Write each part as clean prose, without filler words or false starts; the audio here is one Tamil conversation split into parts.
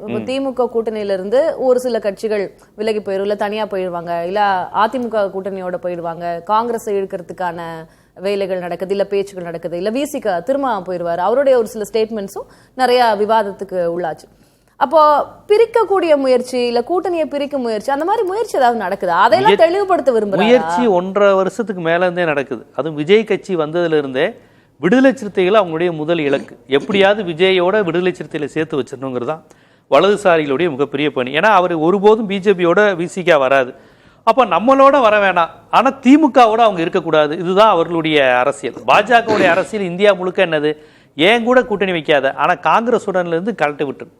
இப்போ திமுக கூட்டணியில இருந்து ஒரு சில கட்சிகள் விலகி போயிடும், இல்ல தனியா போயிடுவாங்க, இல்ல அதிமுக கூட்டணியோட போயிடுவாங்க, காங்கிரஸை இழுக்கிறதுக்கான வேலைகள் நடக்குது, இல்ல பேச்சுகள் நடக்குது, இல்ல விசிக திரும்ப போயிடுவாரு. அவருடைய ஒரு சில ஸ்டேட்மெண்ட்ஸும் நிறைய விவாதத்துக்கு உள்ளாச்சு. அப்போ பிரிக்கக்கூடிய முயற்சி, இல்ல கூட்டணியை பிரிக்க முயற்சி, அந்த மாதிரி முயற்சி ஏதாவது நடக்குது? அதையெல்லாம் தெளிவுபடுத்த விரும்புறேன். முயற்சி 1.5 வருஷத்துக்கு மேல இருந்தே நடக்குது. அதுவும் விஜய் கட்சி வந்ததுல இருந்தே விடுதலை சிறுத்தைகள் அவங்களுடைய முதல் இலக்கு. எப்படியாவது விஜயோட விடுதலை சிறுத்தைகளை சேர்த்து வச்சிடணுங்கிறது தான் வலதுசாரிகளுடைய மிகப்பெரிய பணி. ஏன்னா அவர் ஒருபோதும் பிஜேபியோட விசிகா வராது. அப்போ நம்மளோட வர வேணாம், ஆனால் திமுகவோட அவங்க இருக்கக்கூடாது. இதுதான் அவர்களுடைய அரசியல். பாஜகவுடைய அரசியல் இந்தியா முழுக்க என்னது, ஏன் கூட கூட்டணி வைக்காத, ஆனால் காங்கிரஸுடன்லேருந்து கலட்டி விட்டுரு,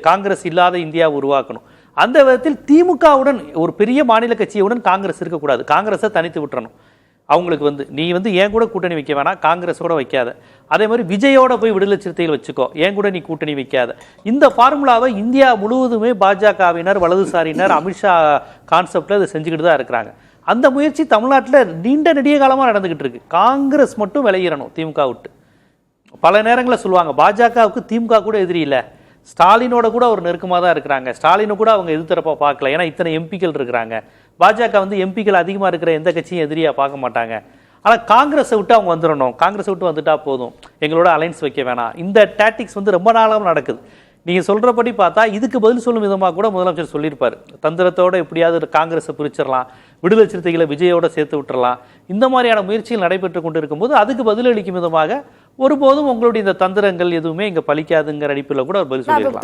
காங்கிரஸ் இல்லாத இந்தியா உருவாக்கணும். அந்த விதத்தில் திமுகவுடன் ஒரு பெரிய மாநில கட்சியுடன் காங்கிரஸ் இருக்கக்கூடாது, காங்கிரஸை தனித்து விட்டுறணும். அவங்களுக்கு நீ ஏன் கூட கூட்டணி வைக்க வேணாம், காங்கிரஸோட வைக்காத. அதே மாதிரி விஜயோட போய் விடுதலை சிறுத்தைகள் வச்சுக்கோ, ஏன் கூட நீ கூட்டணி வைக்காத. இந்த ஃபார்முலாவை இந்தியா முழுவதுமே பாஜகவினர், வலதுசாரியினர், அமித்ஷா கான்செப்டில் அதை செஞ்சுக்கிட்டு தான் இருக்கிறாங்க. அந்த முயற்சி தமிழ்நாட்டில் நீண்ட நெடிய காலமாக நடந்துகிட்டு இருக்கு. காங்கிரஸ் மட்டும் விளையிடணும் திமுக விட்டு. பல நேரங்களில் சொல்லுவாங்க பாஜகவுக்கு திமுக கூட எதிரி இல்லை, ஸ்டாலினோட கூட ஒரு நெருக்கமாக தான் இருக்கிறாங்க, ஸ்டாலினை கூட அவங்க எதிர்த்தரப்பாக பார்க்கல, ஏன்னா இத்தனை எம்பிக்கள் இருக்கிறாங்க. பாஜக எம்பிக்கள் அதிகமாக இருக்கிற எந்த கட்சியும் எதிரியாக பார்க்க மாட்டாங்க. ஆனால் காங்கிரஸை விட்டு அவங்க வந்துடணும், காங்கிரஸை விட்டு வந்துட்டா போதும், எங்களோட அலைன்ஸ் வைக்க வேணாம். இந்த டாக்டிக்ஸ் ரொம்ப நாளாக நடக்குது. நீங்கள் சொல்கிறபடி பார்த்தா இதுக்கு பதில் சொல்லும் விதமாக கூட முதலமைச்சர் சொல்லியிருப்பார். தந்திரத்தோடு எப்படியாவது காங்கிரஸை பிரிச்சிடலாம், விடுதலை சிறுத்தைகளை விஜயோட சேர்த்து விட்டுறலாம், இந்த மாதிரியான முயற்சிகள் நடைபெற்று கொண்டு இருக்கும்போது அதுக்கு பதிலளிக்கும் விதமாக ஒருபோதும் உங்களுடைய இந்த தந்திரங்கள் எதுவுமே இங்கே பலிக்காதுங்கிற அடிப்பில் கூட அவர் பதில் சொல்லியிருக்கலாம்.